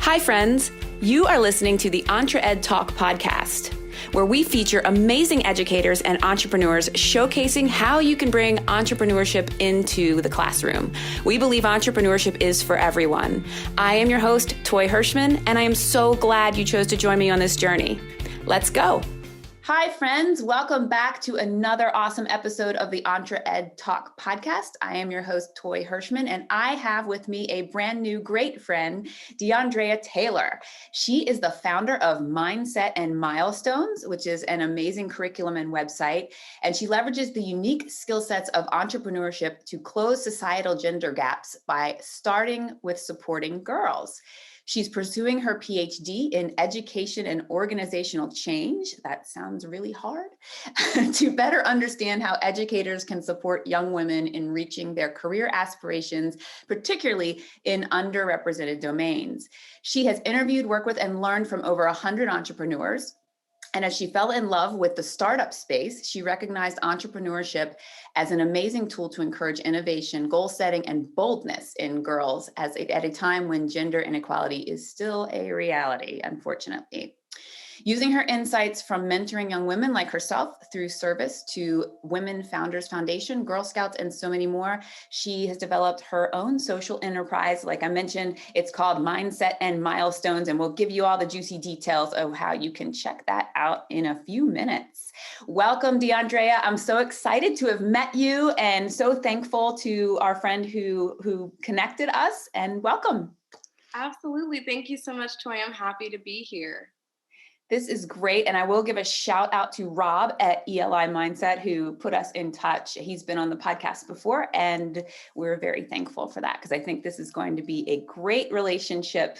Hi, friends. You are listening to the Ed Talk podcast, where we feature amazing educators and entrepreneurs showcasing how you can bring entrepreneurship into the classroom. We believe entrepreneurship is for everyone. I am your host, Toy Hirschman, and I am so glad you chose to join me on this journey. Let's go. Hi, friends. Welcome back to another awesome episode of the Ed Talk podcast. I am your host, Toy Hirschman, and I have with me a brand new great friend, Diondraya Taylor. She is the founder of Mindset and Milestones, which is an amazing curriculum and website, and she leverages the unique skill sets of entrepreneurship to close societal gender gaps by starting with supporting girls. She's pursuing her PhD in education and organizational change. That sounds really hard. To better understand how educators can support young women in reaching their career aspirations, particularly in underrepresented domains. She has interviewed, worked with, and learned from over 100 entrepreneurs. And as she fell in love with the startup space, she recognized entrepreneurship as an amazing tool to encourage innovation, goal setting, and boldness in girls at a time when gender inequality is still a reality, unfortunately. Using her insights from mentoring young women like herself through service to Women Founders Foundation, Girl Scouts, and so many more, she has developed her own social enterprise. Like I mentioned, it's called Mindset and Milestones, and we'll give you all the juicy details of how you can check that out in a few minutes. Welcome, Diondraya. I'm so excited to have met you and so thankful to our friend who connected us, and welcome. Absolutely. Thank you so much, Toy. I'm happy to be here. This is great. And I will give a shout out to Rob at ELI Mindset who put us in touch. He's been on the podcast before, and we're very thankful for that because I think this is going to be a great relationship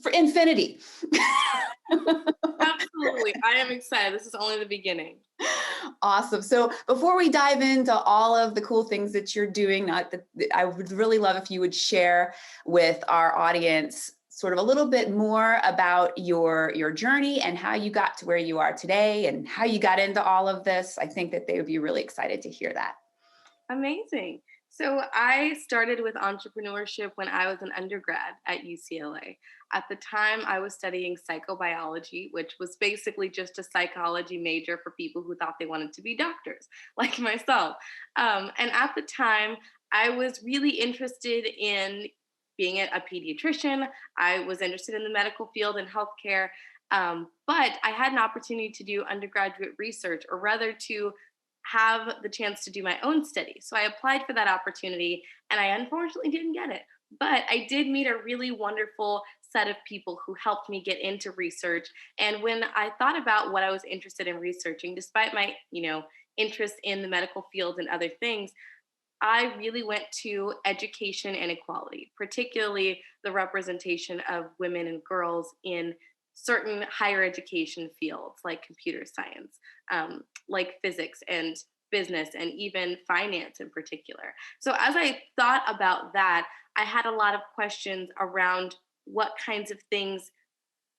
for infinity. Absolutely. I am excited. This is only the beginning. Awesome. So before we dive into all of the cool things that you're doing, I would really love if you would share with our audience sort of a little bit more about your journey and how you got to where you are today and how you got into all of this. I think that they would be really excited to hear that. Amazing. So I started with entrepreneurship when I was an undergrad at UCLA. At the time, I was studying psychobiology, which was basically just a psychology major for people who thought they wanted to be doctors, like myself. And at the time, I was really interested in being a pediatrician. I was interested in the medical field and healthcare, but I had an opportunity to do undergraduate research, or rather to have the chance to do my own study. So I applied for that opportunity, and I unfortunately didn't get it. But I did meet a really wonderful set of people who helped me get into research. And when I thought about what I was interested in researching, despite my, interest in the medical field and other things, I really went to education and equality, particularly the representation of women and girls in certain higher education fields like computer science, like physics and business, and even finance in particular. So as I thought about that, I had a lot of questions around what kinds of things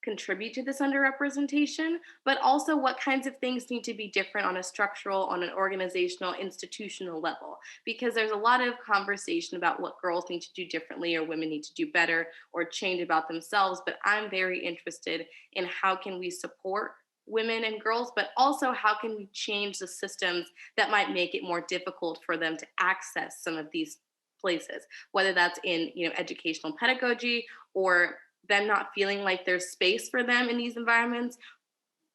contribute to this underrepresentation, but also what kinds of things need to be different on a structural, on an organizational, institutional level. Because there's a lot of conversation about what girls need to do differently or women need to do better or change about themselves, but I'm very interested in how can we support women and girls, but also how can we change the systems that might make it more difficult for them to access some of these places, whether that's in educational pedagogy, or them not feeling like there's space for them in these environments,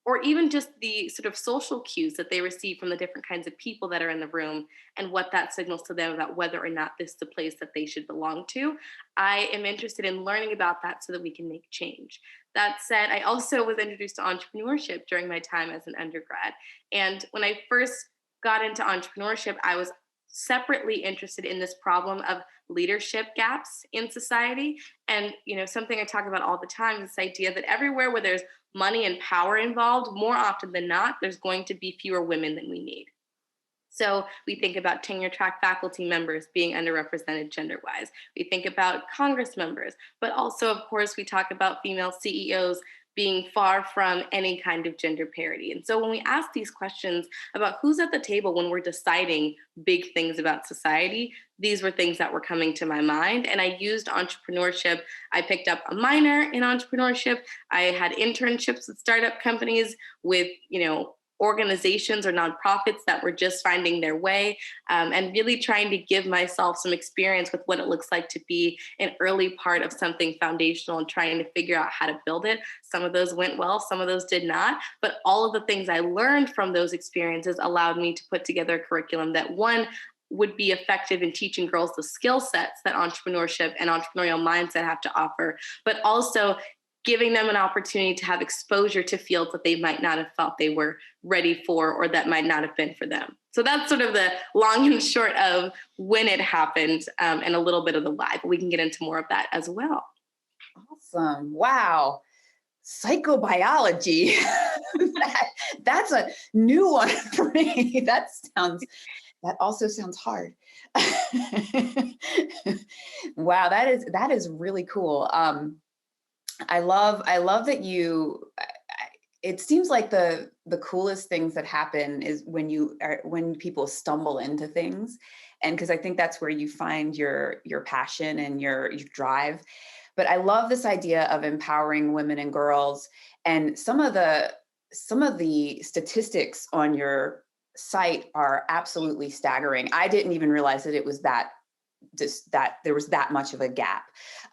or even just the sort of social cues that they receive from the different kinds of people that are in the room and what that signals to them about whether or not this is the place that they should belong to. I am interested in learning about that so that we can make change. That said, I also was introduced to entrepreneurship during my time as an undergrad. And when I first got into entrepreneurship, I was separately interested in this problem of leadership gaps in society. And, something I talk about all the time is this idea that everywhere where there's money and power involved, more often than not, there's going to be fewer women than we need. So we think about tenure track faculty members being underrepresented gender-wise. We think about Congress members, but also, of course, we talk about female CEOs being far from any kind of gender parity. And so when we ask these questions about who's at the table when we're deciding big things about society, these were things that were coming to my mind. And I used entrepreneurship. I picked up a minor in entrepreneurship. I had internships with startup companies with, organizations or nonprofits that were just finding their way, and really trying to give myself some experience with what it looks like to be an early part of something foundational and trying to figure out how to build it. Some of those went well, some of those did not, but all of the things I learned from those experiences allowed me to put together a curriculum that, one, would be effective in teaching girls the skill sets that entrepreneurship and entrepreneurial mindset have to offer, but also giving them an opportunity to have exposure to fields that they might not have felt they were ready for, or that might not have been for them. So that's sort of the long and short of when it happened, and a little bit of the why, but we can get into more of that as well. Awesome. Wow. Psychobiology. That's a new one for me. That also sounds hard. Wow, that is really cool. I love that it seems like the coolest things that happen is when people stumble into things. And because I think that's where you find your passion and your drive. But I love this idea of empowering women and girls. And some of the statistics on your site are absolutely staggering. I didn't even realize that it was that there was that much of a gap.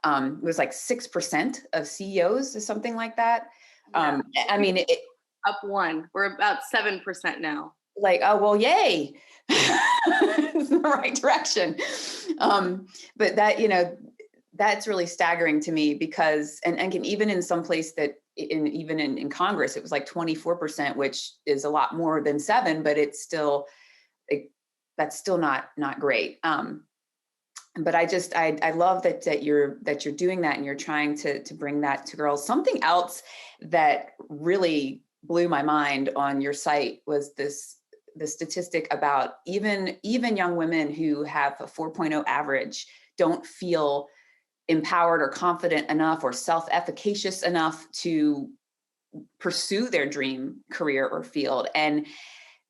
It was like 6% of CEOs or something like that. Yeah. I mean, Up one. We're about 7% now. Like, oh, well, yay. It's in the right direction. But that, that's really staggering to me because, and even in some place that even in Congress, it was like 24%, which is a lot more than 7, but it's still, that's still not great. But I love that you're doing that and you're trying to bring that to girls. Something else that really blew my mind on your site was the statistic about even young women who have a 4.0 average don't feel empowered or confident enough or self-efficacious enough to pursue their dream career or field. And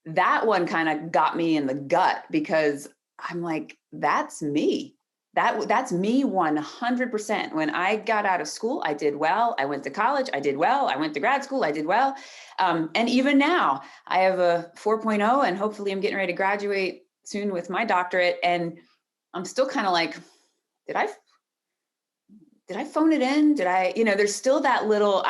that one kind of got me in the gut because I'm like, that's me. That's me 100%. When I got out of school, I did well. I went to college, I did well. I went to grad school, I did well. And even now, I have a 4.0 and hopefully I'm getting ready to graduate soon with my doctorate. And I'm still kind of like, did I phone it in? There's still that little,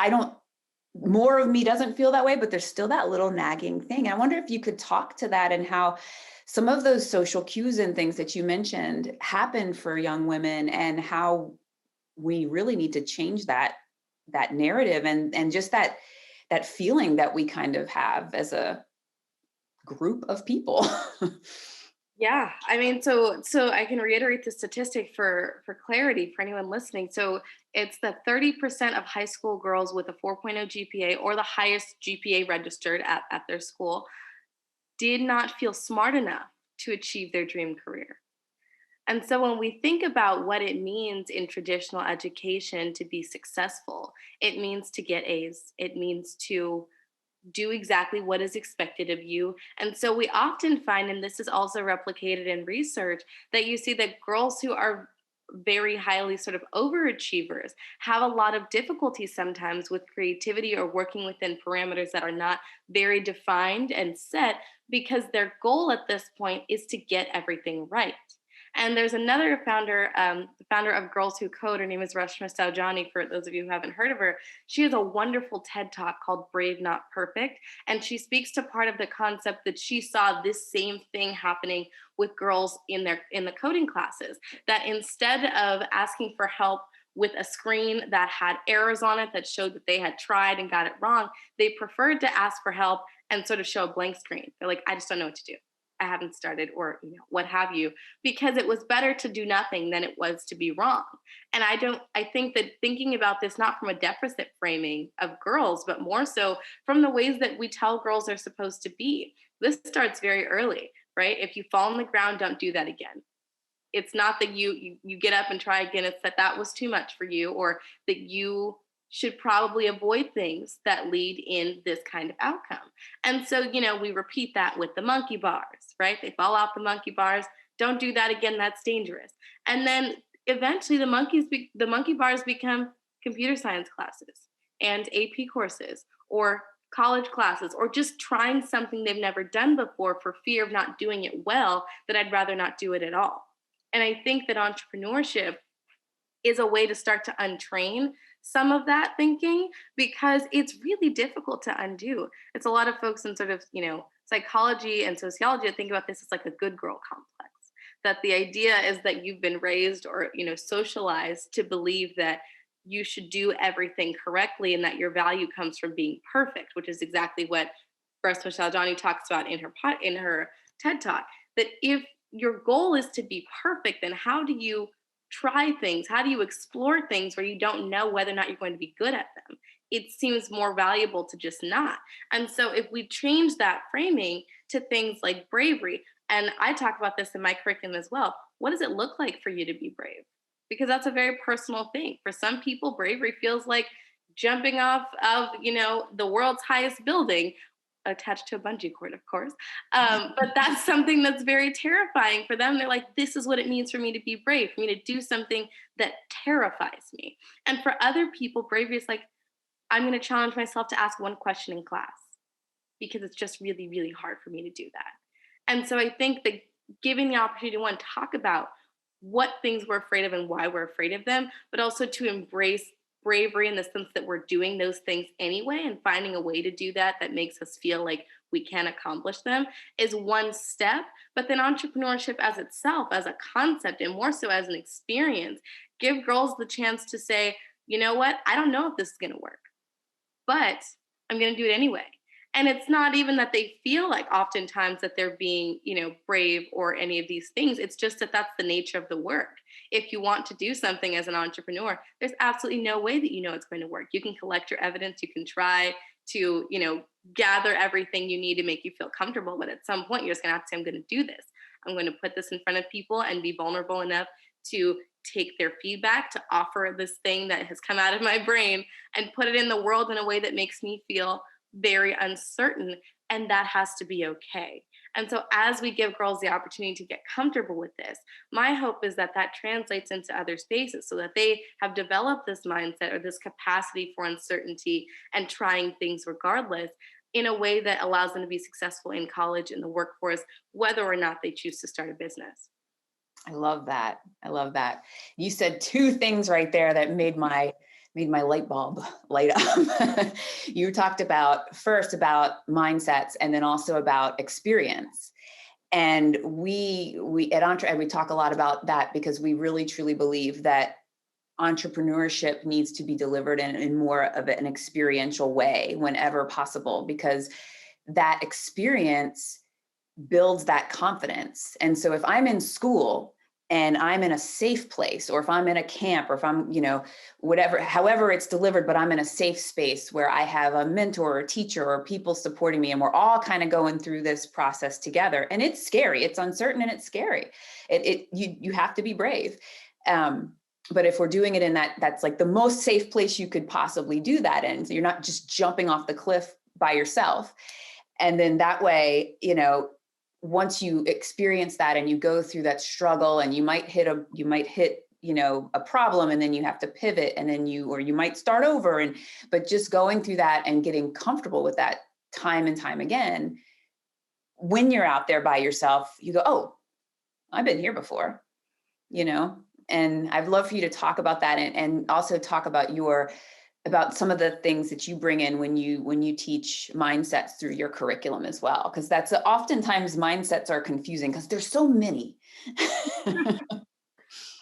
more of me doesn't feel that way, but there's still that little nagging thing. I wonder if you could talk to that and how some of those social cues and things that you mentioned happen for young women and how we really need to change that narrative and just that feeling that we kind of have as a group of people. Yeah, I mean, so I can reiterate the statistic for clarity for anyone listening. So it's that 30% of high school girls with a 4.0 GPA or the highest GPA registered at their school did not feel smart enough to achieve their dream career. And so when we think about what it means in traditional education to be successful, it means to get A's. It means to do exactly what is expected of you. And so we often find, and this is also replicated in research, that you see that girls who are very highly sort of overachievers have a lot of difficulty sometimes with creativity or working within parameters that are not very defined and set because their goal at this point is to get everything right. And there's another founder, the founder of Girls Who Code. Her name is Rashma Saujani, for those of you who haven't heard of her. She has a wonderful TED Talk called Brave Not Perfect. And she speaks to part of the concept that she saw this same thing happening with girls in the coding classes, that instead of asking for help with a screen that had errors on it that showed that they had tried and got it wrong, they preferred to ask for help and sort of show a blank screen. They're like, I just don't know what to do. I haven't started, or what have you, because it was better to do nothing than it was to be wrong. And I think that thinking about this not from a deficit framing of girls, but more so from the ways that we tell girls they're supposed to be. This starts very early, right? If you fall on the ground, don't do that again. It's not that you get up and try again. It's that was too much for you, or that you should probably avoid things that lead in this kind of outcome. And so, we repeat that with the monkey bars, right? They fall off the monkey bars. Don't do that again. That's dangerous. And then eventually the monkey bars become computer science classes and AP courses or college classes, or just trying something they've never done before for fear of not doing it well, that I'd rather not do it at all. And I think that entrepreneurship is a way to start to untrain some of that thinking, because it's really difficult to undo. It's a lot of folks in sort of, psychology and sociology that think about this as like a good girl complex. That the idea is that you've been raised or, socialized to believe that you should do everything correctly and that your value comes from being perfect, which is exactly what Breast Michelle Johnny talks about in her TED Talk. That if your goal is to be perfect, then how do you try things? How do you explore things where you don't know whether or not you're going to be good at them? It seems more valuable to just not. And so if we change that framing to things like bravery, and I talk about this in my curriculum as well, what does it look like for you to be brave? Because that's a very personal thing. For some people, bravery feels like jumping off of, the world's highest building, attached to a bungee cord, of course. But that's something that's very terrifying for them. They're like, this is what it means for me to be brave, for me to do something that terrifies me. And for other people, bravery is like, I'm going to challenge myself to ask one question in class because it's just really, really hard for me to do that. And so I think that giving the opportunity to, one, talk about what things we're afraid of and why we're afraid of them, but also to embrace bravery in the sense that we're doing those things anyway and finding a way to do that makes us feel like we can accomplish them, is one step. But then entrepreneurship as itself, as a concept, and more so as an experience, give girls the chance to say, you know what, I don't know if this is going to work, but I'm going to do it anyway. And it's not even that they feel like oftentimes that they're being, brave or any of these things. It's just that that's the nature of the work. If you want to do something as an entrepreneur, there's absolutely no way that it's going to work. You can collect your evidence. You can try to, gather everything you need to make you feel comfortable. But at some point, you're just going to have to say, I'm going to do this. I'm going to put this in front of people and be vulnerable enough to take their feedback, to offer this thing that has come out of my brain and put it in the world in a way that makes me feel very uncertain, and that has to be okay. And so as we give girls the opportunity to get comfortable with this, my hope is that that translates into other spaces so that they have developed this mindset or this capacity for uncertainty and trying things regardless, in a way that allows them to be successful in college, in the workforce, whether or not they choose to start a business. I love that. I love that. You said two things right there that made my light bulb light up. You talked about mindsets and then also about experience. And we at EntreEd, we talk a lot about that because we really truly believe that entrepreneurship needs to be delivered in more of an experiential way whenever possible, because that experience builds that confidence. And so if I'm in school and I'm in a safe place, or if I'm in a camp, or if I'm, however it's delivered, but I'm in a safe space where I have a mentor or teacher or people supporting me, and we're all kind of going through this process together. And it's scary, it's uncertain, and it's scary. You have to be brave. But if we're doing it in that's like the most safe place you could possibly do that in. So you're not just jumping off the cliff by yourself. And then that way, once you experience that and you go through that struggle, and you might hit a problem, and then you have to pivot, and then you might start over, but just going through that and getting comfortable with that time and time again, when you're out there by yourself, you go, oh, I've been here before, and I'd love for you to talk about that, and also talk about about some of the things that you bring in when you teach mindsets through your curriculum as well. Because that's oftentimes mindsets are confusing because there's so many.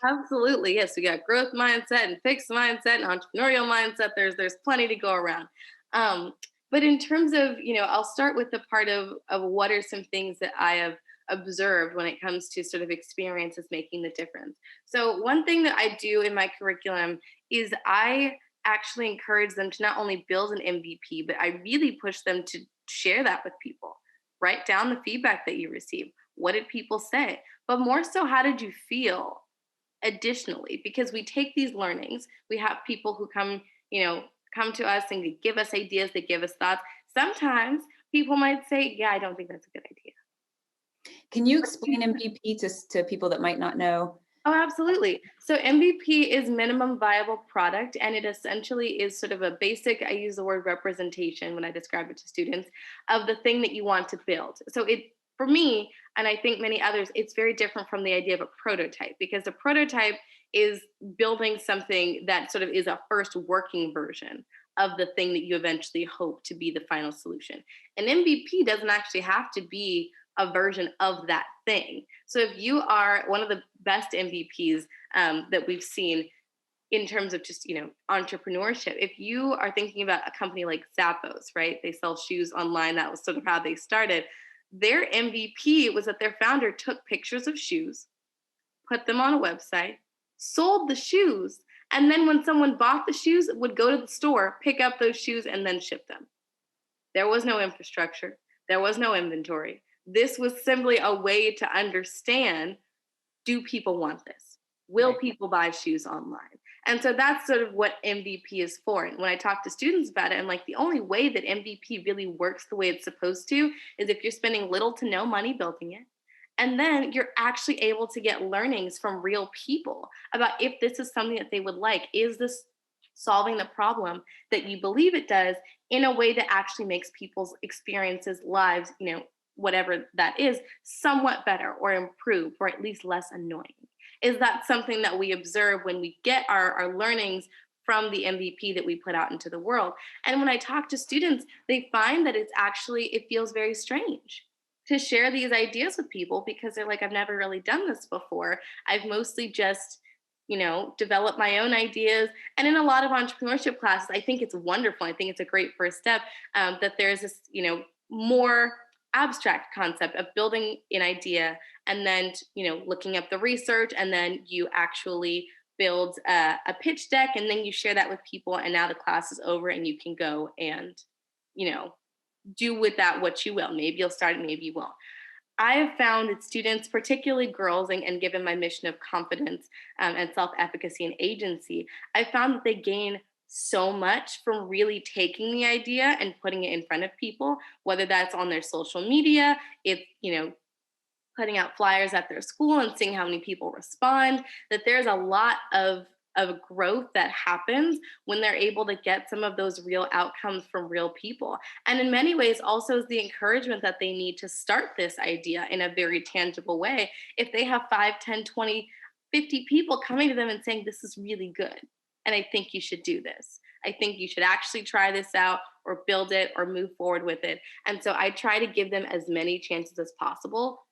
Absolutely. Yes. We got growth mindset and fixed mindset and entrepreneurial mindset. There's plenty to go around. But in terms of, I'll start with the part of what are some things that I have observed when it comes to sort of experiences making the difference. So one thing that I do in my curriculum is I actually encourage them to not only build an MVP, but I really push them to share that with people. Write down the feedback that you receive. What did people say? But more so, how did you feel additionally? Because we take these learnings, we have people who come, come to us and they give us ideas, they give us thoughts. Sometimes people might say, yeah, I don't think that's a good idea. Can you explain MVP to people that might not know? Oh, absolutely. So MVP is minimum viable product, and it essentially is sort of a basic, I use the word representation when I describe it to students, of the thing that you want to build. So for me, and I think many others, it's very different from the idea of a prototype, because a prototype is building something that sort of is a first working version of the thing that you eventually hope to be the final solution. An MVP doesn't actually have to be a version of that thing. So if you are one of the best MVPs that we've seen in terms of just, entrepreneurship, if you are thinking about a company like Zappos, right? They sell shoes online. That was sort of how they started. Their MVP was that their founder took pictures of shoes, put them on a website, sold the shoes, and then when someone bought the shoes, would go to the store, pick up those shoes, and then ship them. There was no infrastructure. There was no inventory. This was simply a way to understand, do people want this? Will people buy shoes online? And so that's sort of what MVP is for. And when I talk to students about it, I'm like, the only way that MVP really works the way it's supposed to is if you're spending little to no money building it. And then you're actually able to get learnings from real people about if this is something that they would like. Is this solving the problem that you believe it does in a way that actually makes people's experiences, lives, whatever that is, somewhat better or improved or at least less annoying? Is that something that we observe when we get our learnings from the MVP that we put out into the world? And when I talk to students, they find that it feels very strange to share these ideas with people, because they're like, I've never really done this before. I've mostly just developed my own ideas. And in a lot of entrepreneurship classes, I think it's wonderful. I think it's a great first step that there's this, more abstract concept of building an idea and then looking up the research, and then you actually build a pitch deck, and then you share that with people, and now the class is over and you can go and do with that what you will. Maybe you'll start it, maybe you won't. I have found that students, particularly girls, and given my mission of confidence and self-efficacy and agency, I found that they gain so much from really taking the idea and putting it in front of people, whether that's on their social media, if, putting out flyers at their school and seeing how many people respond, that there's a lot of growth that happens when they're able to get some of those real outcomes from real people. And in many ways also is the encouragement that they need to start this idea in a very tangible way. If they have 5, 10, 20, 50 people coming to them and saying, this is really good, and I think you should do this. I think you should actually try this out or build it or move forward with it. And so I try to give them as many chances as possible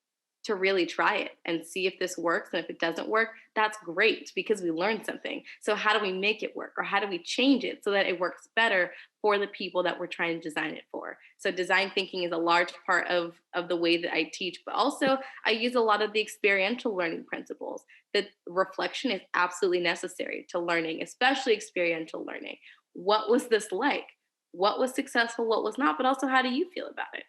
to really try it and see if this works. And if it doesn't work, that's great, because we learned something. So how do we make it work, or how do we change it so that it works better for the people that we're trying to design it for? So design thinking is a large part of the way that I teach, but also I use a lot of the experiential learning principles. That reflection is absolutely necessary to learning, especially experiential learning. What was this like? What was successful? What was not? But also, how do you feel about it?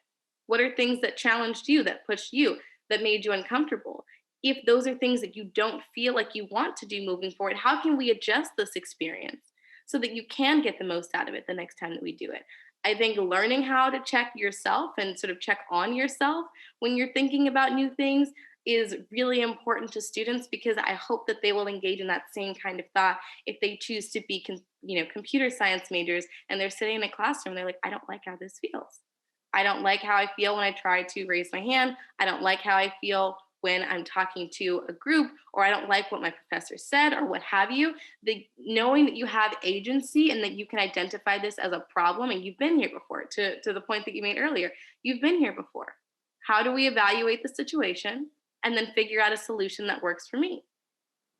What are things that challenged you, that pushed you, that made you uncomfortable? If those are things that you don't feel like you want to do moving forward, how can we adjust this experience so that you can get the most out of it the next time that we do it? I think learning how to check yourself and sort of check on yourself when you're thinking about new things is really important to students, because I hope that they will engage in that same kind of thought if they choose to be computer science majors and they're sitting in a classroom, they're like, I don't like how this feels. I don't like how I feel when I try to raise my hand. I don't like how I feel when I'm talking to a group, or I don't like what my professor said, or what have you. Knowing that you have agency and that you can identify this as a problem, and you've been here before, to the point that you made earlier, you've been here before. How do we evaluate the situation and then figure out a solution that works for me?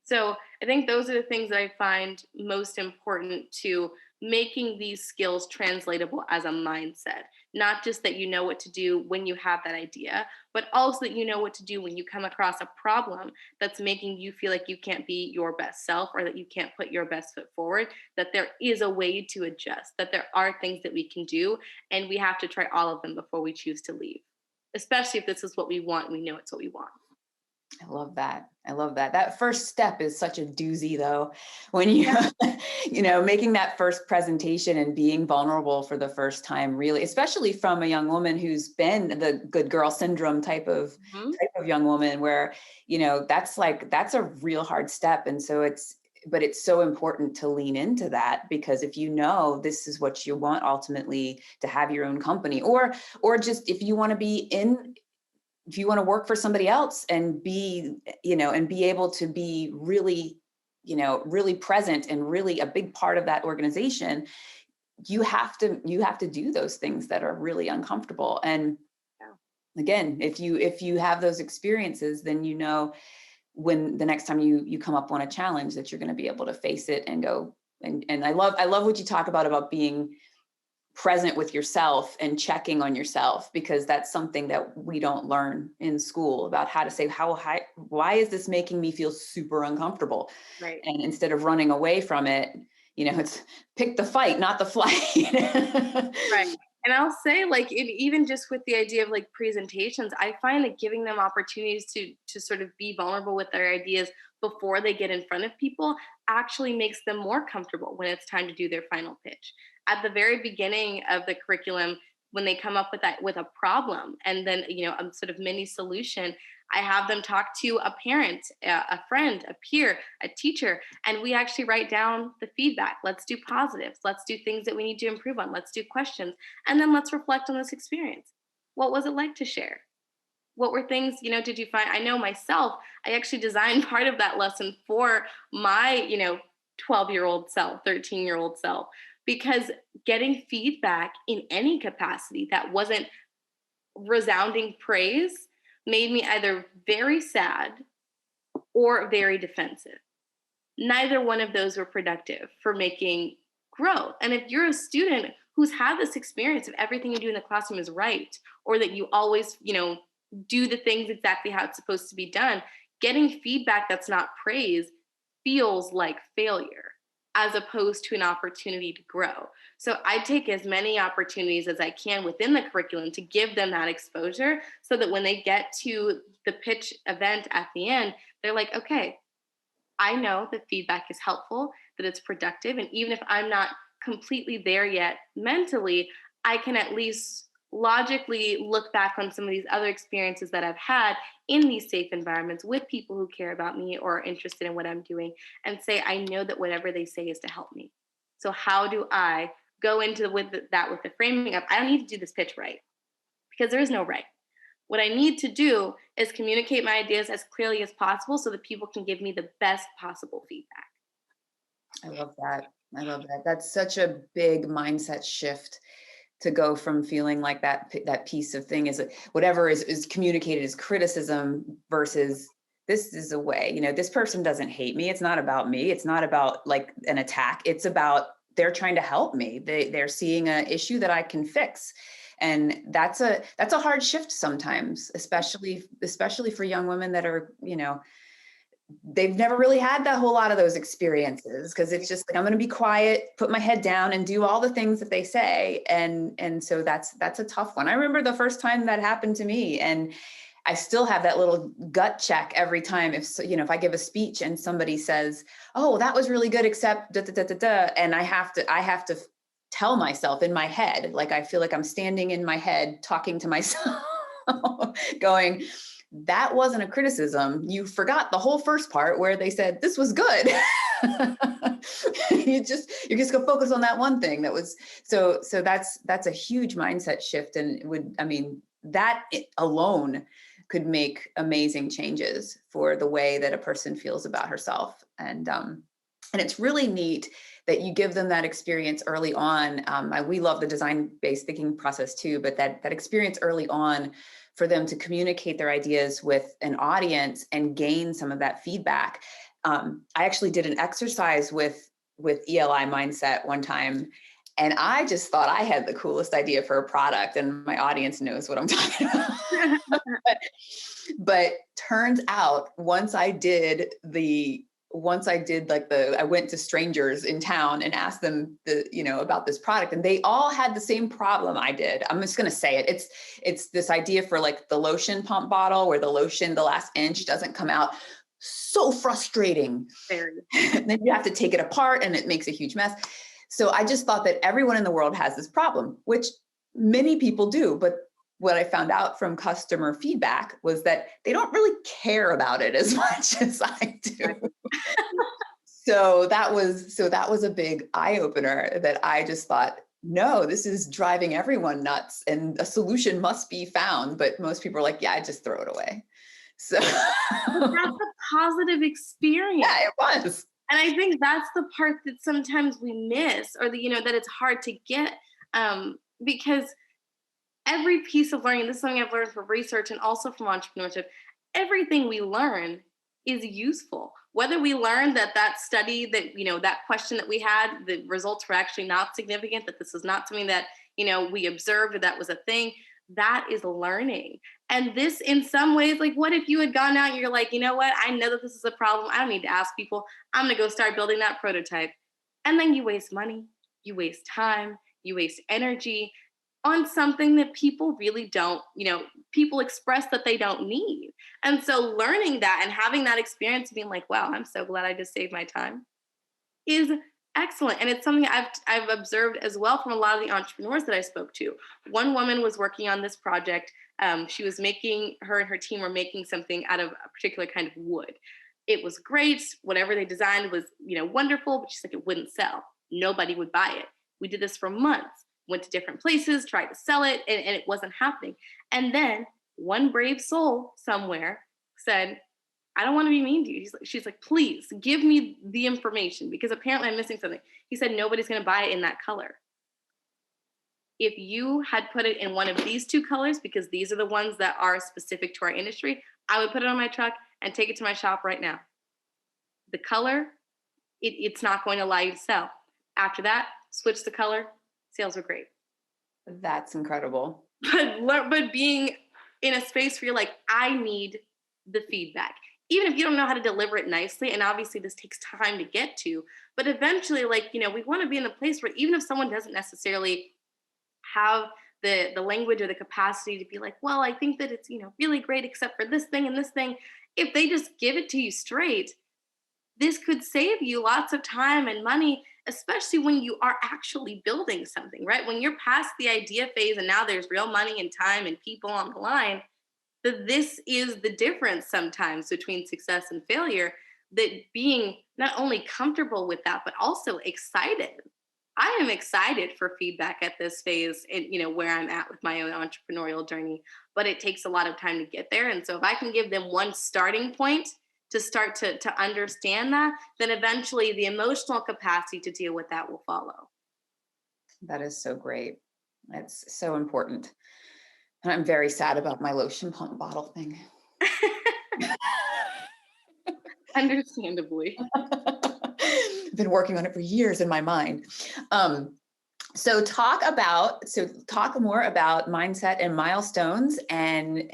So I think those are the things that I find most important to making these skills translatable as a mindset. Not just that you know what to do when you have that idea, but also that you know what to do when you come across a problem that's making you feel like you can't be your best self, or that you can't put your best foot forward, that there is a way to adjust, that there are things that we can do, and we have to try all of them before we choose to leave, especially if this is what we want, we know it's what we want. I love that. I love that. That first step is such a doozy, though. When you, making that first presentation and being vulnerable for the first time, really, especially from a young woman who's been the good girl syndrome type of young woman, where, that's a real hard step. And so but it's so important to lean into that, because if this is what you want ultimately, to have your own company, or just if you want to work for somebody else and be able to be really, really present and really a big part of that organization, you have to do those things that are really uncomfortable. And again, if you have those experiences, then when the next time you come up on a challenge, that you're going to be able to face it and go. And I love what you talk about being present with yourself and checking on yourself, because that's something that we don't learn in school, about how to say, why is this making me feel super uncomfortable? Right. And instead of running away from it, it's pick the fight, not the flight. Right. And I'll say, even just with the idea of presentations, I find that giving them opportunities to sort of be vulnerable with their ideas before they get in front of people actually makes them more comfortable when it's time to do their final pitch. At the very beginning of the curriculum, when they come up with a problem and then a sort of mini solution, I have them talk to a parent, a friend, a peer, a teacher, and we actually write down the feedback. Let's do positives. Let's do things that we need to improve on. Let's do questions. And then let's reflect on this experience. What was it like to share? What were things, did you find? I know myself, I actually designed part of that lesson for my, 12-year-old self, 13-year-old self, because getting feedback in any capacity that wasn't resounding praise made me either very sad or very defensive. Neither one of those were productive for making growth. And if you're a student who's had this experience of everything you do in the classroom is right, or that you always, do the things exactly how it's supposed to be done, getting feedback that's not praise feels like failure, as opposed to an opportunity to grow. So I take as many opportunities as I can within the curriculum to give them that exposure, so that when they get to the pitch event at the end, they're like, okay, I know that feedback is helpful, that it's productive. And even if I'm not completely there yet mentally, I can at least logically look back on some of these other experiences that I've had in these safe environments with people who care about me or are interested in what I'm doing, and say, I know that whatever they say is to help me. So how do I go into with the framing of, I don't need to do this pitch right, because there is no right. What I need to do is communicate my ideas as clearly as possible so that people can give me the best possible feedback. I love that. That's such a big mindset shift, to go from feeling like that piece of thing is whatever is communicated as criticism, versus this is a way, this person doesn't hate me. It's not about me. It's not about like an attack. It's about, they're trying to help me. They're seeing an issue that I can fix. And that's a hard shift sometimes, especially for young women that are, they've never really had that whole lot of those experiences, because it's just like, I'm going to be quiet, put my head down and do all the things that they say. And so that's a tough one. I remember the first time that happened to me, and I still have that little gut check every time. If I give a speech and somebody says, oh, that was really good, except da, da, da, da, da, and I have to tell myself in my head, like, I feel like I'm standing in my head talking to myself going, that wasn't a criticism. You forgot the whole first part where they said, this was good. You're just gonna focus on that one thing that was, so that's a huge mindset shift. And that alone could make amazing changes for the way that a person feels about herself. And it's really neat that you give them that experience early on. We love the design-based thinking process too, but that experience early on for them to communicate their ideas with an audience and gain some of that feedback. I actually did an exercise with ELI mindset one time, and I just thought I had the coolest idea for a product, and my audience knows what I'm talking about. but turns out once I went to strangers in town and asked them about this product, and they all had the same problem I did. I'm just going to say it. It's this idea for like the lotion pump bottle where the lotion, the last inch doesn't come out. so frustrating. Very. And then you have to take it apart and it makes a huge mess. So I just thought that everyone in the world has this problem, which many people do. But what I found out from customer feedback was that they don't really care about it as much as I do. So that was a big eye opener that I just thought, no, this is driving everyone nuts and a solution must be found. But most people are like, yeah, I just throw it away. So That's a positive experience. yeah, it was. And I think that's the part that sometimes we miss, or that it's hard to get, because every piece of learning, this is something I've learned from research and also from entrepreneurship, everything we learn is useful. Whether we learn that study, that, that question that we had, the results were actually not significant, that this is not something that, we observed or that was a thing, that is learning. And this, in some ways, like, what if you had gone out and you're like, you know what, I know that this is a problem. I don't need to ask people. I'm going to go start building that prototype. And then you waste money, you waste time, you waste energy on something that people really don't, people express that they don't need. And so learning that and having that experience, being like, wow, I'm so glad I just saved my time, is excellent. And it's something I've observed as well from a lot of the entrepreneurs that I spoke to. One woman was working on this project. She was her and her team were making something out of a particular kind of wood. It was great. Whatever they designed was, wonderful, but she's like, it wouldn't sell. Nobody would buy it. We did this for months, went to different places, tried to sell it, and it wasn't happening. And then one brave soul somewhere said, I don't want to be mean to you. She's like, please give me the information because apparently I'm missing something. He said, nobody's going to buy it in that color. If you had put it in one of these two colors, because these are the ones that are specific to our industry, I would put it on my truck and take it to my shop right now. The color, it's not going to allow you to sell. After that, switch the color, sales were great. That's incredible. But being in a space where you're like, I need the feedback. Even if you don't know how to deliver it nicely, and obviously this takes time to get to, but eventually, we want to be in a place where even if someone doesn't necessarily have the language or the capacity to be like, well, I think that it's, really great except for this thing and this thing, if they just give it to you straight, this could save you lots of time and money, especially when you are actually building something, right? When you're past the idea phase and now there's real money and time and people on the line, that this is the difference sometimes between success and failure, that being not only comfortable with that, but also excited. I am excited for feedback at this phase and, where I'm at with my own entrepreneurial journey, but it takes a lot of time to get there. And so if I can give them one starting point to start to understand that, then eventually the emotional capacity to deal with that will follow. That is so great. That's so important. And I'm very sad about my lotion pump bottle thing. Understandably. I've been working on it for years in my mind. So talk more about mindset and milestones and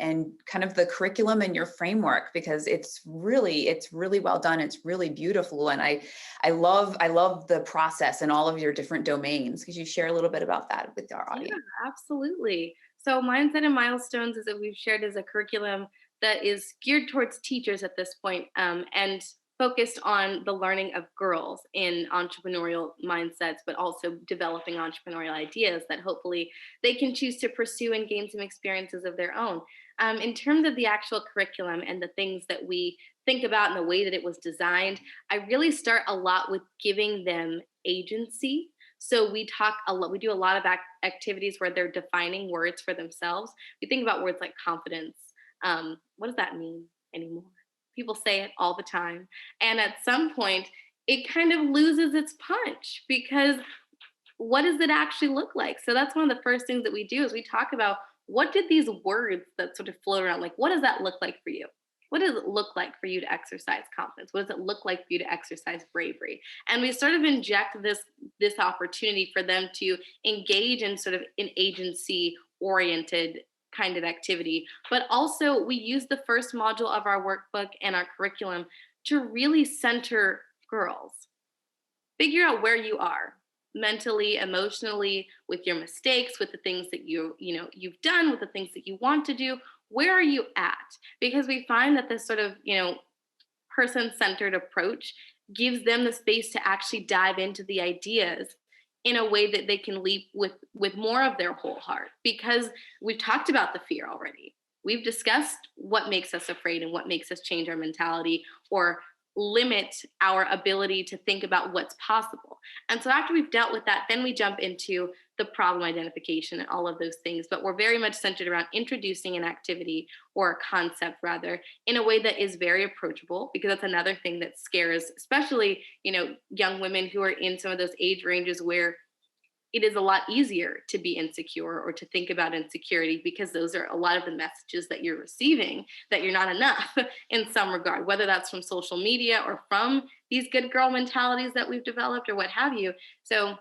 kind of the curriculum and your framework, because it's really well done. It's really beautiful. And I love the process and all of your different domains. Could you share a little bit about that with our audience? Yeah, absolutely. So Mindset and Milestones is that we've shared as a curriculum that is geared towards teachers at this point, and focused on the learning of girls in entrepreneurial mindsets, but also developing entrepreneurial ideas that hopefully they can choose to pursue and gain some experiences of their own. In terms of the actual curriculum and the things that we think about and the way that it was designed, I really start a lot with giving them agency. So we do a lot of activities where they're defining words for themselves. We think about words like confidence. What does that mean anymore? People say it all the time. And at some point, it kind of loses its punch, because what does it actually look like? So that's one of the first things that we do is we talk about, what did these words that sort of float around, like, what does that look like for you? What does it look like for you to exercise confidence? What does it look like for you to exercise bravery? And we sort of inject this opportunity for them to engage in sort of an agency-oriented kind of activity. But also we use the first module of our workbook and our curriculum to really center girls. Figure out where you are mentally, emotionally, with your mistakes, with the things that you've done, with the things that you want to do. Where are you at? Because we find that this sort of, person-centered approach gives them the space to actually dive into the ideas in a way that they can leap with more of their whole heart, because we've talked about the fear already. We've discussed what makes us afraid and what makes us change our mentality or limit our ability to think about what's possible. And so after we've dealt with that, then we jump into the problem identification and all of those things. But we're very much centered around introducing an activity or a concept rather in a way that is very approachable, because that's another thing that scares, especially, young women who are in some of those age ranges where it is a lot easier to be insecure or to think about insecurity, because those are a lot of the messages that you're receiving, that you're not enough in some regard, whether that's from social media or from these good girl mentalities that we've developed or what have you. So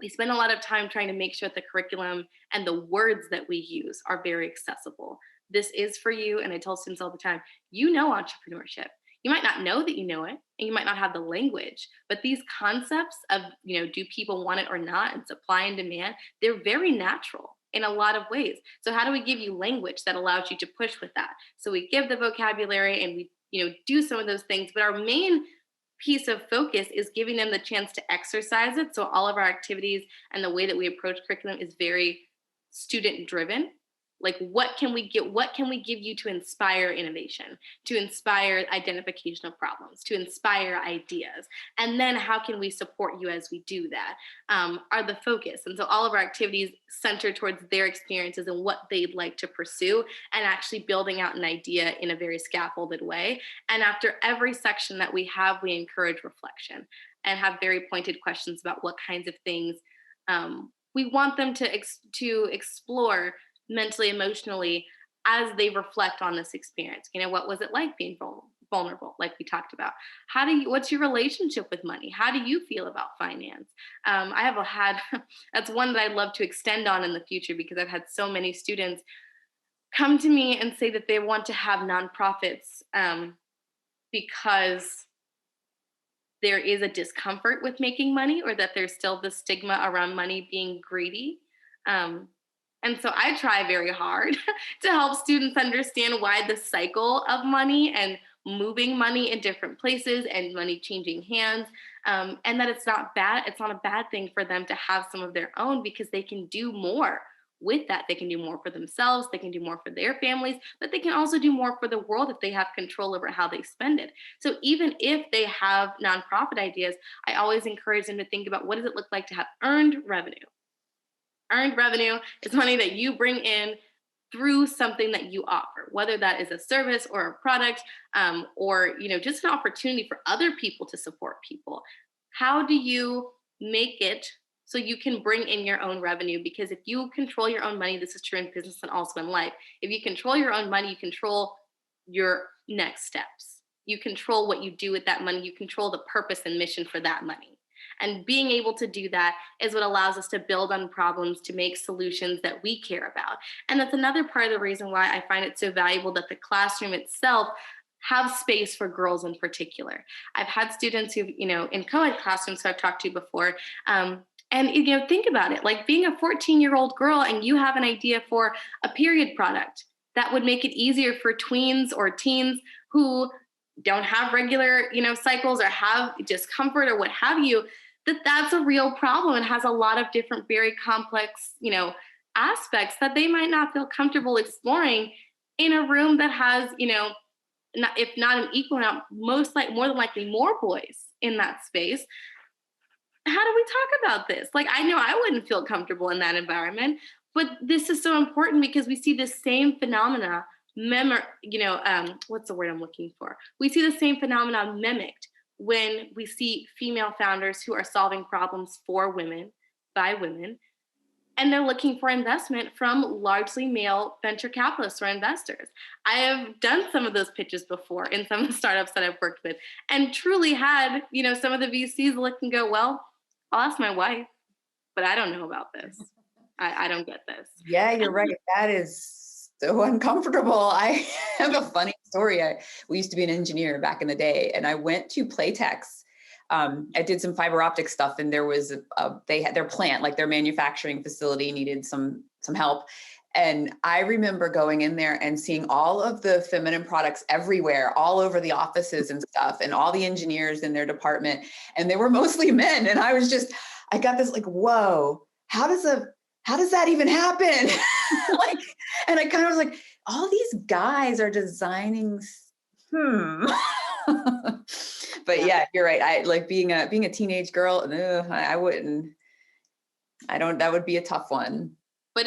we spend a lot of time trying to make sure that the curriculum and the words that we use are very accessible. This is for you. And I tell students all the time, entrepreneurship. You might not know that you know it, and you might not have the language, but these concepts of, do people want it or not, and supply and demand, they're very natural in a lot of ways. So how do we give you language that allows you to push with that? So we give the vocabulary and we, do some of those things, but our main piece of focus is giving them the chance to exercise it. So all of our activities and the way that we approach curriculum is very student driven. Like, what can we give you to inspire innovation, to inspire identification of problems, to inspire ideas? And then how can we support you as we do that, are the focus. And so all of our activities center towards their experiences and what they'd like to pursue, and actually building out an idea in a very scaffolded way. And after every section that we encourage reflection and have very pointed questions about what kinds of things we want them to explore mentally, emotionally, as they reflect on this experience. What was it like being vulnerable, like we talked about? What's your relationship with money? How do you feel about finance? That's one that I'd love to extend on in the future, because I've had so many students come to me and say that they want to have nonprofits because there is a discomfort with making money, or that there's still the stigma around money being greedy. And so I try very hard to help students understand why the cycle of money and moving money in different places and money changing hands, and that it's not bad. It's not a bad thing for them to have some of their own, because they can do more with that. They can do more for themselves. They can do more for their families, but they can also do more for the world if they have control over how they spend it. So even if they have nonprofit ideas, I always encourage them to think about, what does it look like to have earned revenue? Earned revenue is money that you bring in through something that you offer, whether that is a service or a product, or just an opportunity for other people to support people. How do you make it so you can bring in your own revenue? Because if you control your own money, this is true in business and also in life. If you control your own money, you control your next steps. You control what you do with that money. You control the purpose and mission for that money. And being able to do that is what allows us to build on problems, to make solutions that we care about. And that's another part of the reason why I find it so valuable that the classroom itself have space for girls in particular. I've had students who, in co-ed classrooms who I've talked to before, and think about it, like being a 14-year-old girl and you have an idea for a period product that would make it easier for tweens or teens who don't have regular, cycles or have discomfort or what have you, that's a real problem and has a lot of different, very complex, aspects that they might not feel comfortable exploring in a room that has, if not an equal amount, more than likely more boys in that space. How do we talk about this? Like, I know I wouldn't feel comfortable in that environment, but this is so important because we see the same phenomena what's the word I'm looking for? We see the same phenomena mimicked when we see female founders who are solving problems for women, by women, and they're looking for investment from largely male venture capitalists or investors. I have done some of those pitches before in some of the startups that I've worked with, and truly had, some of the VCs look and go, well, I'll ask my wife, but I don't know about this. I don't get this. Yeah, you're right. That is so uncomfortable. I have a funny story. We used to be an engineer back in the day, and I went to Playtex. I did some fiber optic stuff, and there was they had their plant, like their manufacturing facility, needed some help. And I remember going in there and seeing all of the feminine products everywhere, all over the offices and stuff, and all the engineers in their department. And they were mostly men. And I got this like, whoa, how does that even happen? Like, and I kind of was like, all these guys are designing, But yeah, you're right. I like being a teenage girl. I wouldn't. That would be a tough one. But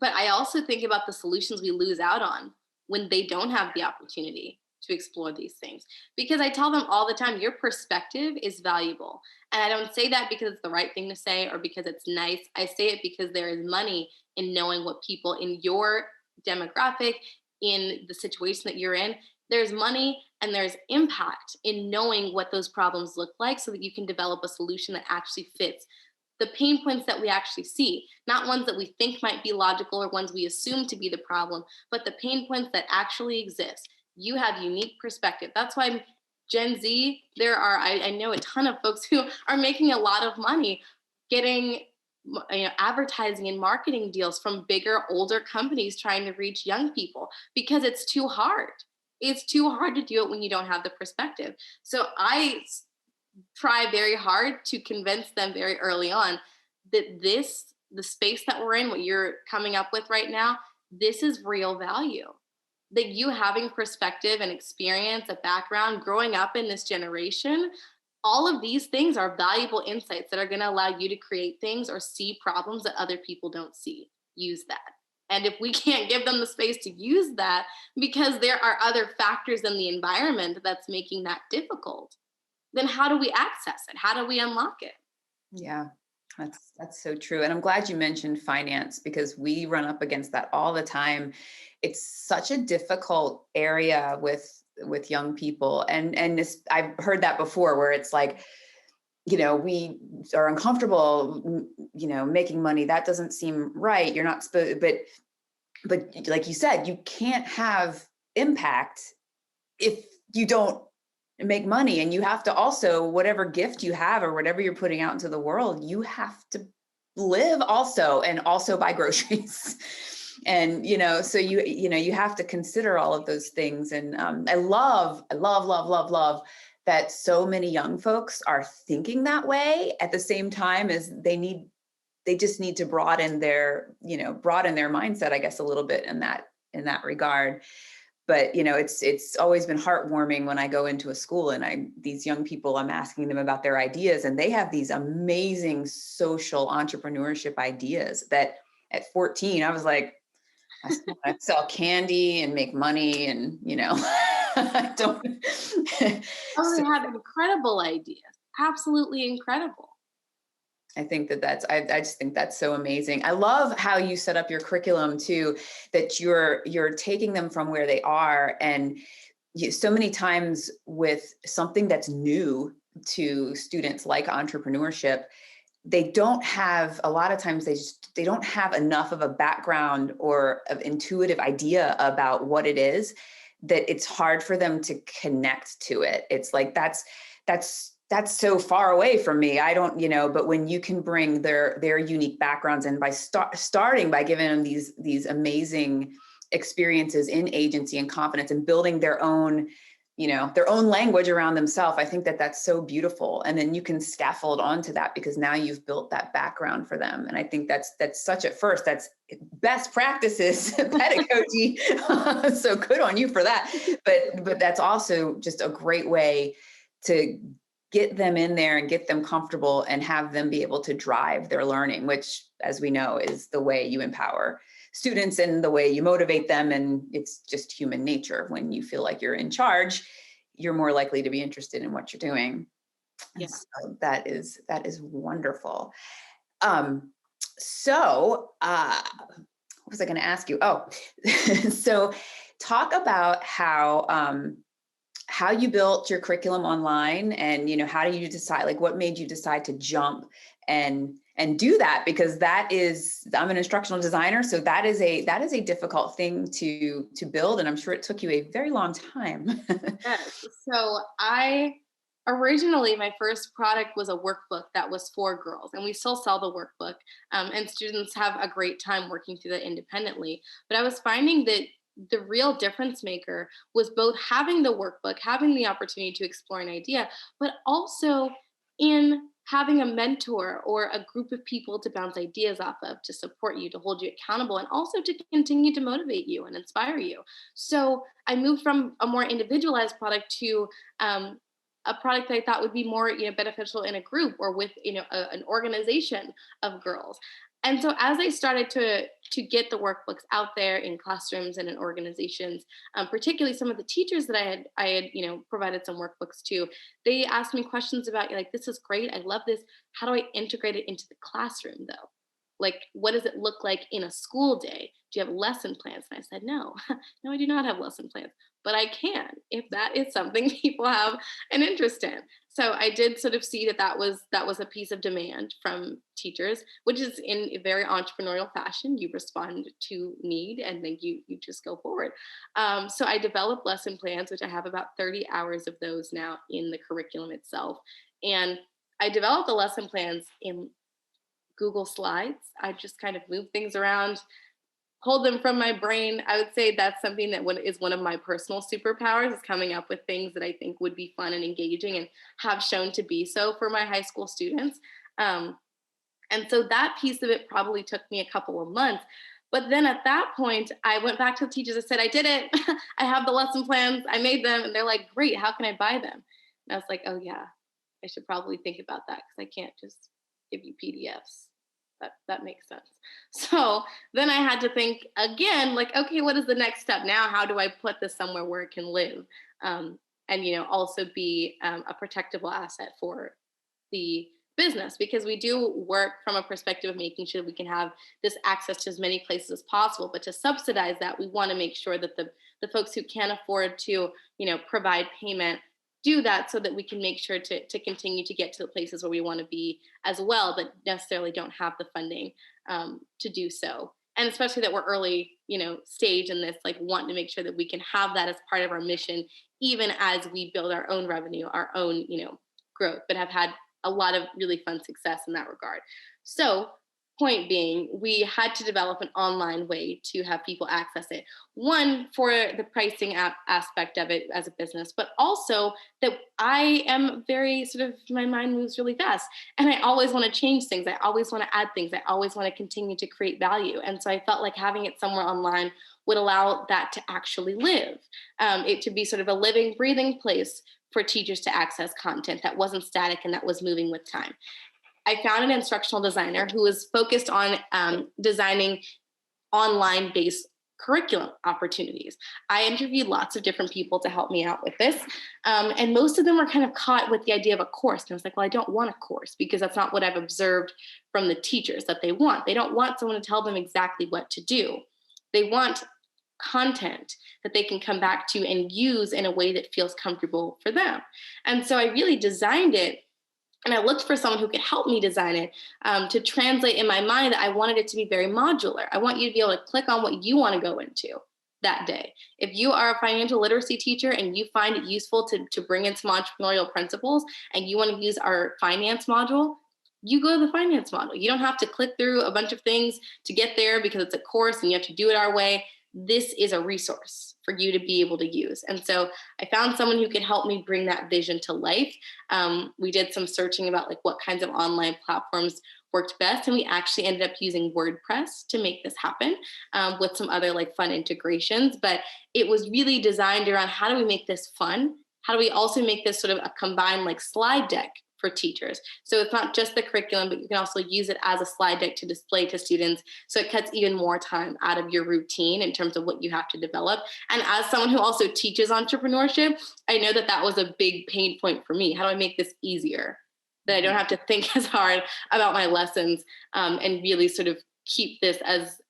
but I also think about the solutions we lose out on when they don't have the opportunity to explore these things. Because I tell them all the time, your perspective is valuable. And I don't say that because it's the right thing to say or because it's nice. I say it because there is money in knowing what people in your demographic, in the situation that you're in, there's money and there's impact in knowing what those problems look like so that you can develop a solution that actually fits the pain points that we actually see, not ones that we think might be logical or ones we assume to be the problem, but the pain points that actually exist. You have unique perspective. That's why Gen Z, I know a ton of folks who are making a lot of money getting advertising and marketing deals from bigger, older companies trying to reach young people because it's too hard. It's too hard to do it when you don't have the perspective. So I try very hard to convince them very early on that the space that we're in, what you're coming up with right now, this is real value. That you having perspective and experience, a background, growing up in this generation, all of these things are valuable insights that are going to allow you to create things or see problems that other people don't see. Use that. And if we can't give them the space to use that because there are other factors in the environment that's making that difficult, then how do we access it? How do we unlock it? Yeah, that's so true. And I'm glad you mentioned finance because we run up against that all the time. It's such a difficult area with young people. And I've heard that before where it's like, we are uncomfortable, making money. That doesn't seem right. You're not supposed, but like you said, you can't have impact if you don't make money. And you have to also, whatever gift you have or whatever you're putting out into the world, you have to live also and also buy groceries. And, so you have to consider all of those things. And I love that so many young folks are thinking that way at the same time as they just need to broaden their mindset, I guess, a little bit in that regard. But, it's always been heartwarming when I go into a school and these young people, I'm asking them about their ideas and they have these amazing social entrepreneurship ideas that at 14, I was like, I still want to sell candy and make money and, I don't. They have incredible ideas. Absolutely incredible. I think I just think that's so amazing. I love how you set up your curriculum too, that you're taking them from where they are. And so many times with something that's new to students like entrepreneurship, they don't have, a lot of times they don't have enough of a background or of intuitive idea about what it is, that it's hard for them to connect to it. It's like, that's so far away from me. I don't, but when you can bring their unique backgrounds and by starting by giving them these amazing experiences in agency and confidence and building their own language around themselves, I think that's so beautiful. And then you can scaffold onto that because now you've built that background for them. And I think that's that's best practices pedagogy. So good on you for that. But that's also just a great way to get them in there and get them comfortable and have them be able to drive their learning, which, as we know, is the way you empower students and the way you motivate them. And it's just human nature. When you feel like you're in charge, you're more likely to be interested in what you're doing. Yeah. So that is wonderful. So what was I going to ask you? Oh, so talk about how you built your curriculum online and, how do you decide, like what made you decide to jump and do that? Because I'm an instructional designer. So that is a difficult thing to build. And I'm sure it took you a very long time. Yes. So I Originally, my first product was a workbook that was for girls, and we still sell the workbook, and students have a great time working through that independently. But I was finding that the real difference maker was both having the workbook, having the opportunity to explore an idea, but also in having a mentor or a group of people to bounce ideas off of, to support you, to hold you accountable, and also to continue to motivate you and inspire you. So I moved from a more individualized product to a product that I thought would be more, beneficial in a group or with, an organization of girls. And so as I started to get the workbooks out there in classrooms and in organizations, particularly some of the teachers that I had provided some workbooks to, they asked me questions about, like, this is great, I love this. How do I integrate it into the classroom though? Like, what does it look like in a school day? Do you have lesson plans? And I said, no, no, I do not have lesson plans, but I can if that is something people have an interest in. So I did sort of see that was a piece of demand from teachers, which is in a very entrepreneurial fashion. You respond to need and then you just go forward. So I developed lesson plans, which I have about 30 hours of those now in the curriculum itself. And I developed the lesson plans in Google Slides. I just kind of move things around, pull them from my brain. I would say that's something that is one of my personal superpowers, is coming up with things that I think would be fun and engaging and have shown to be so for my high school students. And so that piece of it probably took me a couple of months. But then at that point, I went back to the teachers. I said, I did it. I have the lesson plans. I made them. And they're like, great. How can I buy them? And I was like, oh, yeah, I should probably think about that because I can't just give you PDFs. That makes sense. So then I had to think again, like, okay, what is the next step now? How do I put this somewhere where it can live, and also be a protectable asset for the business? Because we do work from a perspective of making sure that we can have this access to as many places as possible. But to subsidize that, we want to make sure that the folks who can afford to provide payment do that, so that we can make sure to continue to get to the places where we want to be as well, but necessarily don't have the funding to do so. And especially that we're early, stage in this, like, wanting to make sure that we can have that as part of our mission, even as we build our own revenue, our own, growth, but have had a lot of really fun success in that regard. So point being, we had to develop an online way to have people access it. One, for the pricing aspect of it as a business, but also that I am very sort of, my mind moves really fast and I always want to change things. I always want to add things. I always want to continue to create value. And so I felt like having it somewhere online would allow that to actually live, it to be sort of a living, breathing place for teachers to access content that wasn't static and that was moving with time. I found an instructional designer who was focused on designing online-based curriculum opportunities. I interviewed lots of different people to help me out with this. And most of them were kind of caught with the idea of a course. And I was like, well, I don't want a course because that's not what I've observed from the teachers that they want. They don't want someone to tell them exactly what to do. They want content that they can come back to and use in a way that feels comfortable for them. And so I really designed it. And I looked for someone who could help me design it, to translate in my mind that I wanted it to be very modular. I want you to be able to click on what you want to go into that day. If you are a financial literacy teacher and you find it useful to bring in some entrepreneurial principles and you want to use our finance module, you go to the finance module. You don't have to click through a bunch of things to get there because it's a course and you have to do it our way. This is a resource for you to be able to use. And so I found someone who could help me bring that vision to life. We did some searching about like what kinds of online platforms worked best. And we actually ended up using WordPress to make this happen, with some other like fun integrations. But it was really designed around how do we make this fun? How do we also make this sort of a combined like slide deck for teachers? So it's not just the curriculum, but you can also use it as a slide deck to display to students. So it cuts even more time out of your routine in terms of what you have to develop. And as someone who also teaches entrepreneurship, I know that that was a big pain point for me. How do I make this easier? That I don't have to think as hard about my lessons, and really sort of keep this as,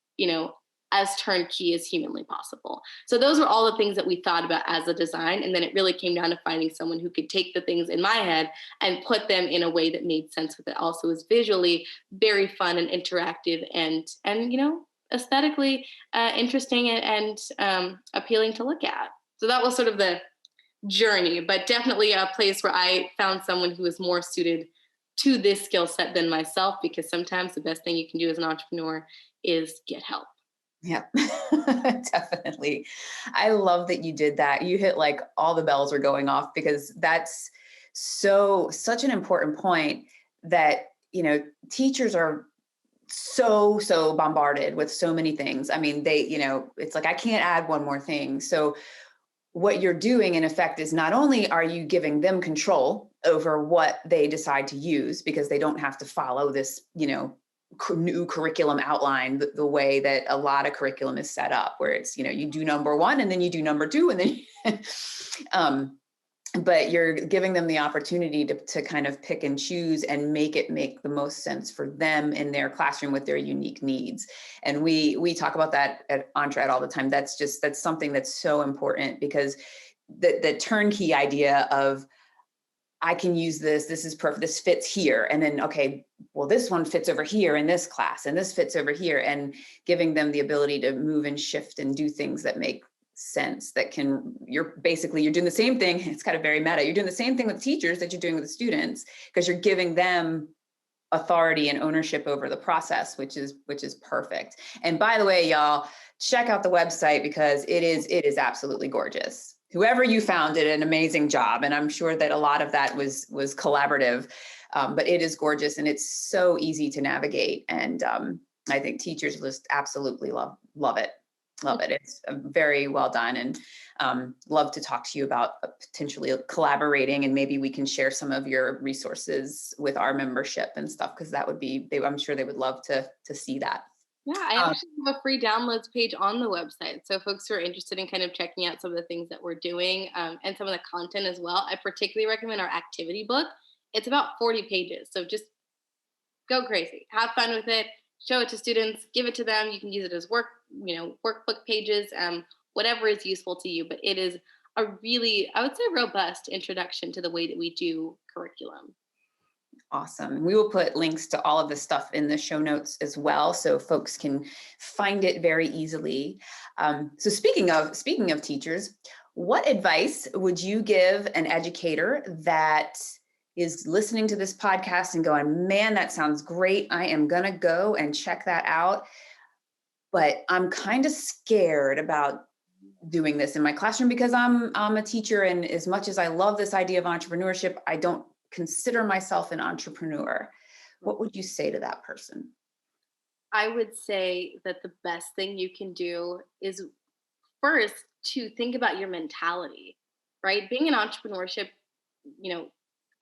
as turnkey as humanly possible. So those were all the things that we thought about as a design. And then it really came down to finding someone who could take the things in my head and put them in a way that made sense with it. Also was visually very fun and interactive and aesthetically interesting and appealing to look at. So that was sort of the journey, but definitely a place where I found someone who is more suited to this skill set than myself, because sometimes the best thing you can do as an entrepreneur is get help. Yeah, definitely. I love that you did that. You hit like all the bells are going off, because that's such an important point that, teachers are so bombarded with so many things. I mean, it's like, I can't add one more thing. So what you're doing in effect is, not only are you giving them control over what they decide to use, because they don't have to follow this, new curriculum outline the way that a lot of curriculum is set up, where it's, you do number one and then you do number two and then but you're giving them the opportunity to kind of pick and choose and make the most sense for them in their classroom with their unique needs. And we talk about that at Entre all the time. That's something that's so important, because the turnkey idea of, I can use this is perfect, this fits here. And then, okay, well, this one fits over here in this class, and this fits over here, and giving them the ability to move and shift and do things that make sense, you're doing the same thing. It's kind of very meta. You're doing the same thing with teachers that you're doing with the students, because you're giving them authority and ownership over the process, which is perfect. And by the way, y'all, check out the website, because it is absolutely gorgeous. Whoever you found did an amazing job. And I'm sure that a lot of that was collaborative, but it is gorgeous and it's so easy to navigate. And I think teachers just absolutely love it. Love it. It's very well done, and love to talk to you about potentially collaborating, and maybe we can share some of your resources with our membership and stuff, because that would be, I'm sure they would love to see that. Yeah, I actually have a free downloads page on the website. So folks who are interested in kind of checking out some of the things that we're doing, and some of the content as well, I particularly recommend our activity book. It's about 40 pages. So just go crazy, have fun with it, show it to students, give it to them. You can use it as workbook pages, whatever is useful to you. But it is a really, I would say, robust introduction to the way that we do curriculum. Awesome. We will put links to all of this stuff in the show notes as well, so folks can find it very easily. So speaking of teachers, what advice would you give an educator that is listening to this podcast and going, man, that sounds great, I am going to go and check that out, but I'm kind of scared about doing this in my classroom because I'm a teacher, and as much as I love this idea of entrepreneurship, I don't consider myself an entrepreneur. What would you say to that person? I would say that the best thing you can do is first to think about your mentality, right? Being an entrepreneurship,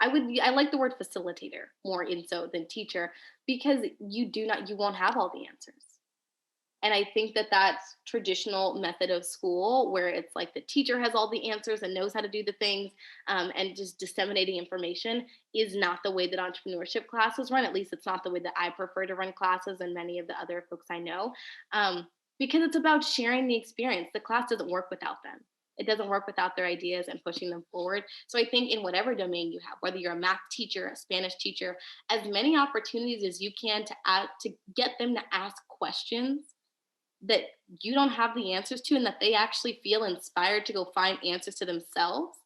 I like the word facilitator more in so than teacher, because you won't have all the answers. And I think that that's traditional method of school, where it's like the teacher has all the answers and knows how to do the things, and just disseminating information is not the way that entrepreneurship classes run. At least it's not the way that I prefer to run classes, and many of the other folks I know, because it's about sharing the experience. The class doesn't work without them. It doesn't work without their ideas and pushing them forward. So I think in whatever domain you have, whether you're a math teacher, a Spanish teacher, as many opportunities as you can to get them to ask questions that you don't have the answers to, and that they actually feel inspired to go find answers to themselves.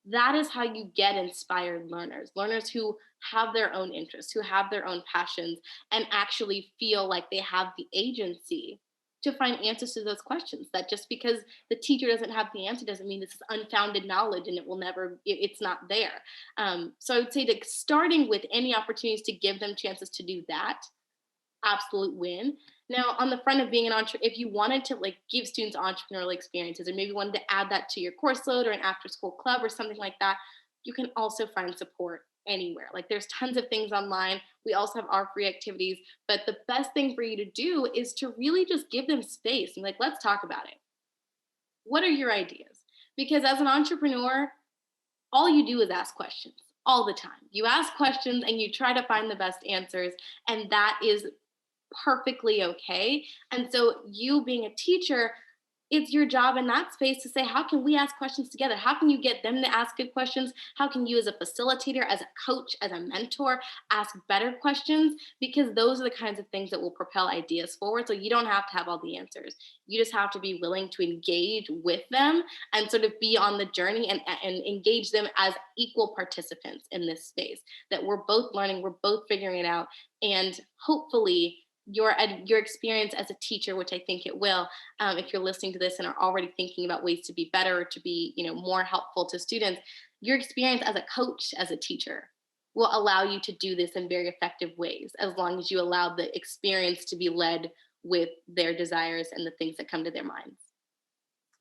That is how you get inspired learners who have their own interests, who have their own passions, and actually feel like they have the agency to find answers to those questions. That just because the teacher doesn't have the answer doesn't mean this is unfounded knowledge and it's not there. So I would say that starting with any opportunities to give them chances to do that, absolute win. Now, on the front of being an entrepreneur, if you wanted to give students entrepreneurial experiences, or maybe wanted to add that to your course load or an after school club or something like that, you can also find support anywhere. There's tons of things online. We also have our free activities, but the best thing for you to do is to really just give them space and let's talk about it. What are your ideas? Because as an entrepreneur, all you do is ask questions all the time. You ask questions and you try to find the best answers, and that is perfectly okay. And so you being a teacher, it's your job in that space to say, how can we ask questions together? How can you get them to ask good questions? How can you, as a facilitator, as a coach, as a mentor, ask better questions? Because those are the kinds of things that will propel ideas forward. So you don't have to have all the answers. You just have to be willing to engage with them and sort of be on the journey, and engage them as equal participants in this space, that we're both learning, we're both figuring it out. And hopefully, your experience as a teacher, which I think it will, if you're listening to this and are already thinking about ways to be better, or to be, more helpful to students, your experience as a coach, as a teacher, will allow you to do this in very effective ways, as long as you allow the experience to be led with their desires and the things that come to their minds.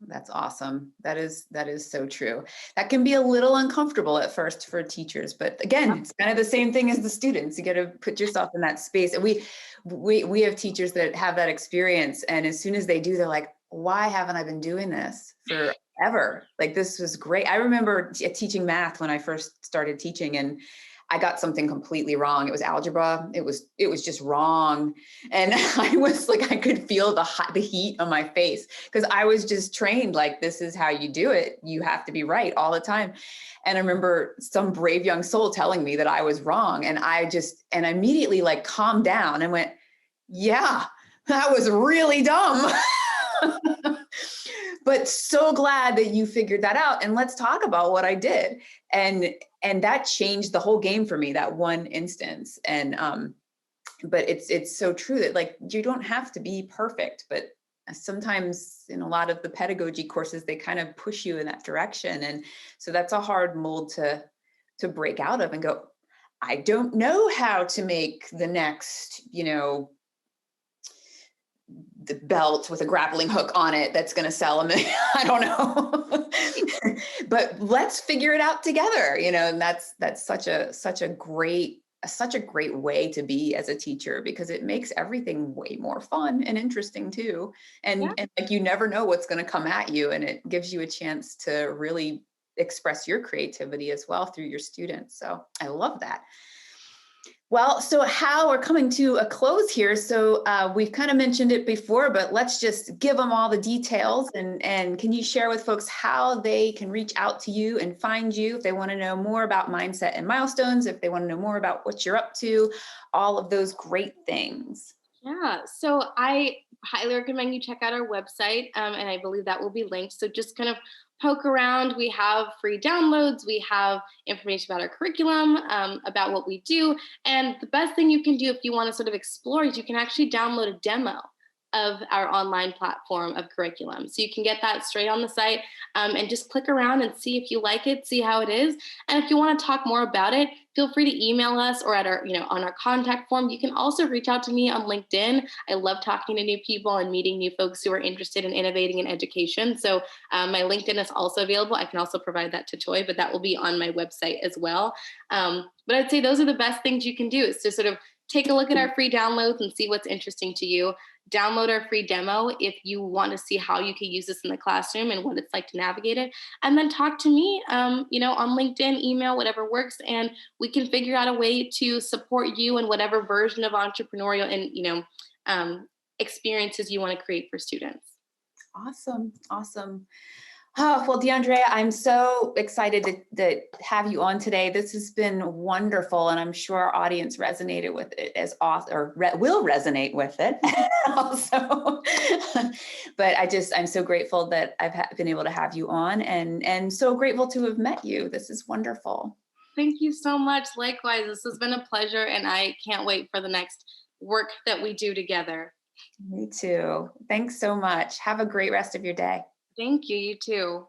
That's awesome. That is so true. That can be a little uncomfortable at first for teachers, but again, it's kind of the same thing as the students. You got to put yourself in that space. And we have teachers that have that experience, and as soon as they do, they're like, why haven't I been doing this forever? Like, this was great. I remember teaching math when I first started teaching, and I got something completely wrong. It was algebra. It was just wrong. And I was like, I could feel the heat on my face, because I was just trained like, this is how you do it. You have to be right all the time. And I remember some brave young soul telling me that I was wrong. And I immediately like calmed down and went, yeah, that was really dumb. But so glad that you figured that out. And let's talk about what I did. And that changed the whole game for me, that one instance. And but it's so true that, like, you don't have to be perfect, but sometimes in a lot of the pedagogy courses, they kind of push you in that direction. And so that's a hard mold to break out of and go, I don't know how to make the next, the belt with a grappling hook on it that's going to sell them. I don't know, but let's figure it out together. And that's such a great way to be as a teacher, because it makes everything way more fun and interesting too. And like, you never know what's going to come at you, and it gives you a chance to really express your creativity as well through your students. So I love that. Well, so Hal, we're coming to a close here. So we've kind of mentioned it before, but let's just give them all the details. And can you share with folks how they can reach out to you and find you if they want to know more about Mindset and Milestones, if they want to know more about what you're up to, all of those great things? Yeah, so I highly recommend you check out our website, and I believe that will be linked. So just kind of poke around. We have free downloads. We have information about our curriculum, about what we do. And the best thing you can do if you want to sort of explore is you can actually download a demo of our online platform of curriculum. So you can get that straight on the site, and just click around and see if you like it, see how it is. And if you want to talk more about it, feel free to email us, or at our, on our contact form. You can also reach out to me on LinkedIn. I love talking to new people and meeting new folks who are interested in innovating in education. So my LinkedIn is also available. I can also provide that to Toy, but that will be on my website as well. But I'd say those are the best things you can do, is to sort of take a look at our free downloads and see what's interesting to you. Download our free demo if you want to see how you can use this in the classroom and what it's like to navigate it. And then talk to me, on LinkedIn, email, whatever works. And we can figure out a way to support you in whatever version of entrepreneurial and, experiences you want to create for students. Awesome. Oh, well, Diondraya, I'm so excited to have you on today. This has been wonderful, and I'm sure our audience resonated with it will resonate with it also. But I'm so grateful that I've been able to have you on, and so grateful to have met you. This is wonderful. Thank you so much. Likewise, this has been a pleasure, and I can't wait for the next work that we do together. Me too. Thanks so much. Have a great rest of your day. Thank you. You too.